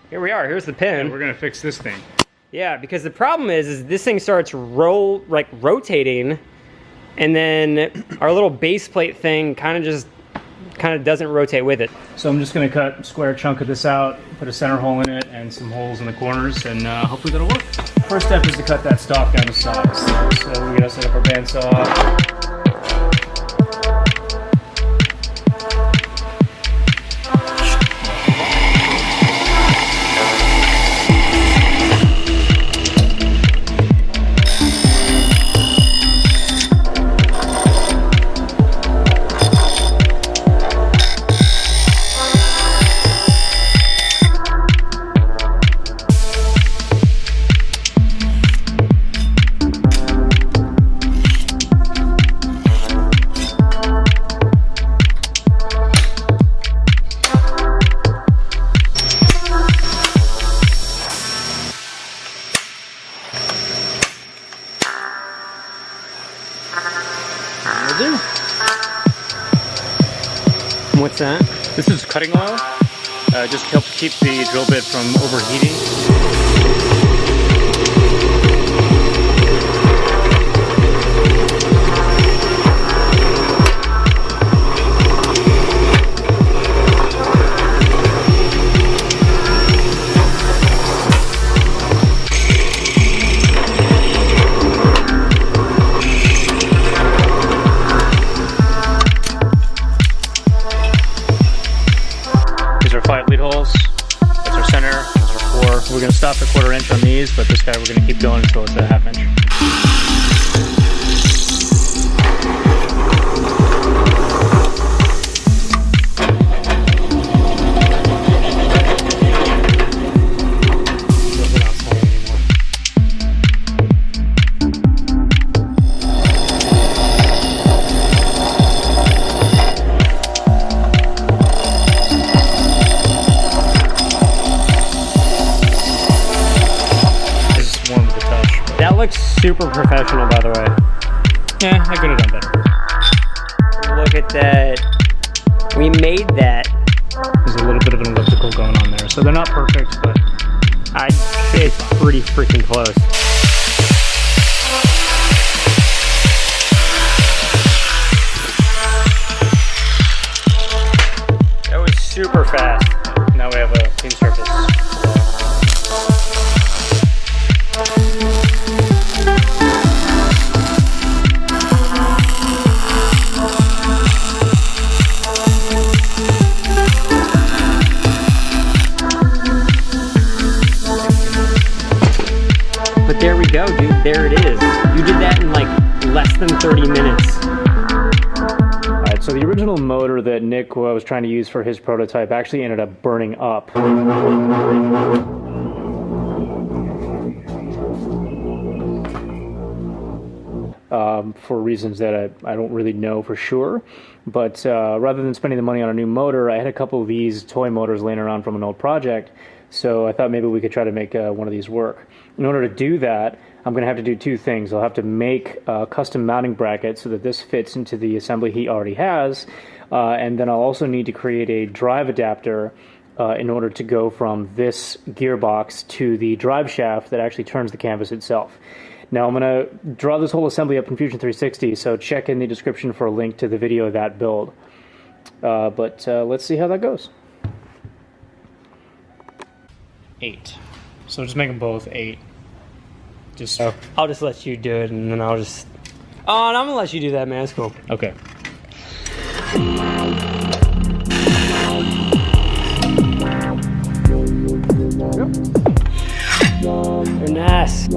Here we are. Here's the pin. And we're gonna fix this thing. Yeah, because the problem is this thing starts rotating, and then our little base plate thing kind of doesn't rotate with it. So I'm just gonna cut a square chunk of this out, put a center hole in it, and some holes in the corners, and hopefully that'll work. First step is to cut that stock down to size. So we're gonna set up our bandsaw. What's that? This is cutting oil. Just helps keep the drill bit from overheating. We're going to stop at 1/4 inch on these, but this guy we're going to keep going until it's a 1/2 inch. Looks super professional, by the way. Yeah, I could have done better. Look at that. We made that. There's a little bit of an elliptical going on there, so they're not perfect, but I'd say it's pretty freaking close. That was super fast. Now we have a clean surface. There we go, dude. There it is. You did that in like less than 30 minutes. Alright, so the original motor that Nick was trying to use for his prototype actually ended up burning up. For reasons that I don't really know for sure. But rather than spending the money on a new motor, I had a couple of these toy motors laying around from an old project. So I thought maybe we could try to make one of these work. In order to do that, I'm going to have to do two things. I'll have to make a custom mounting bracket so that this fits into the assembly he already has. And then I'll also need to create a drive adapter in order to go from this gearbox to the drive shaft that actually turns the canvas itself. Now I'm going to draw this whole assembly up in Fusion 360, so check in the description for a link to the video of that build. But let's see how that goes. 8. So just make them both 8. Just I'll just let you do it, and then I'll just... Oh, and I'm going to let you do that, man. It's cool. Okay. You're nice.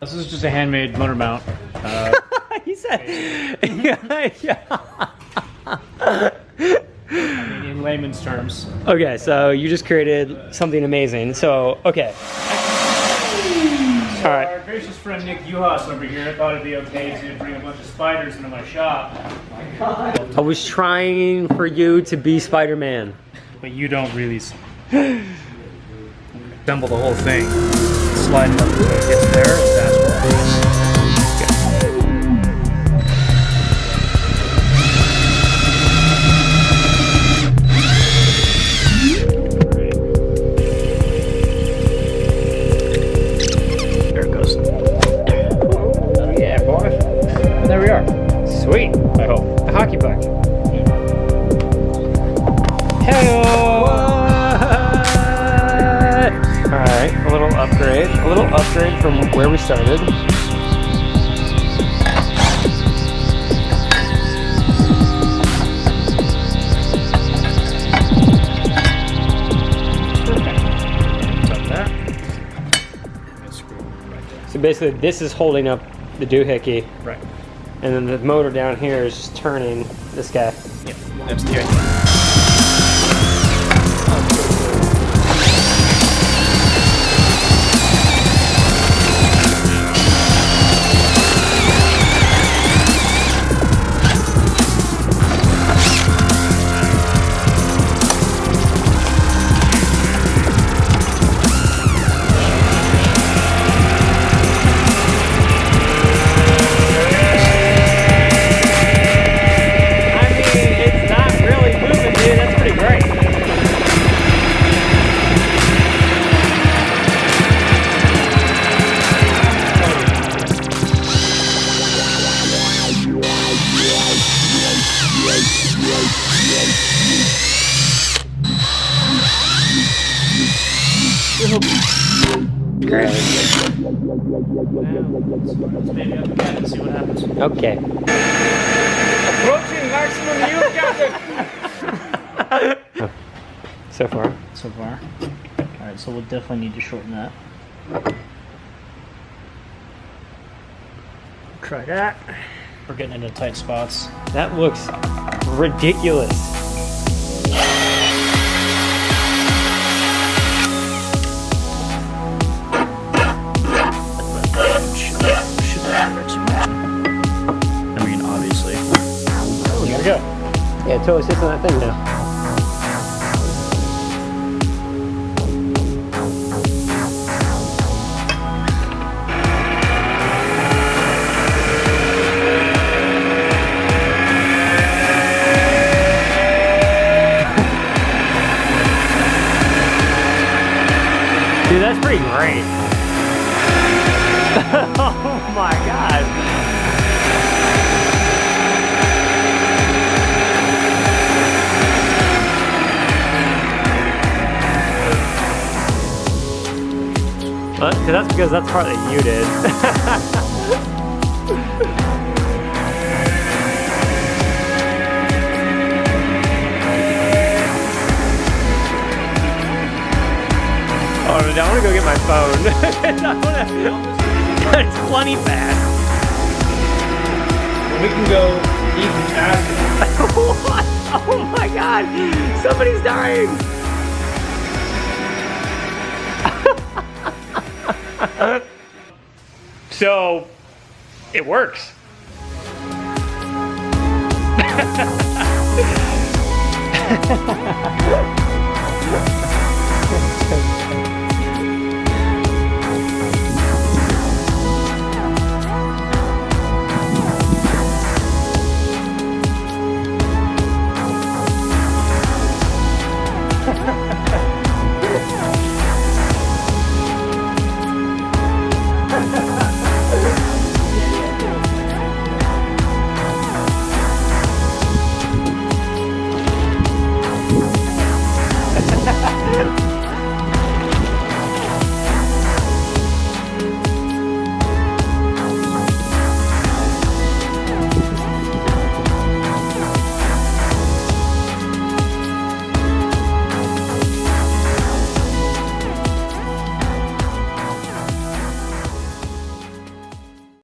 This is just a handmade motor mount. He said, yeah. I mean, in layman's terms. Okay, so you just created something amazing. So, okay. So All right. our gracious friend Nick Uhas over here thought it'd be okay to bring a bunch of spiders into my shop. I was trying for you to be Spider-Man. But you don't really assemble the whole thing. Slide it up until it gets there, and that's what it is. There it goes. Oh, yeah, boy. There we are. Sweet. I hope. A hockey puck. Hello. All right, a little upgrade. A little upgrade from where we started. So basically, this is holding up the doohickey, Right. and then the motor down here is just turning this guy. Yep. That's the idea. Maybe I'll look at it and see what happens. Okay. Approaching maximum yield, Captain! So far. So far. Alright, so we'll definitely need to shorten that. Try that. We're getting into tight spots. That looks ridiculous. I mean, obviously. Oh, gotta go. Yeah, it totally sits on that thing now. Dude, that's pretty great. Oh my god. That's because that's part that you did. Oh, I want to go get my phone. It's plenty fast. We can go even faster. What? Oh my god! Somebody's dying! So, it works.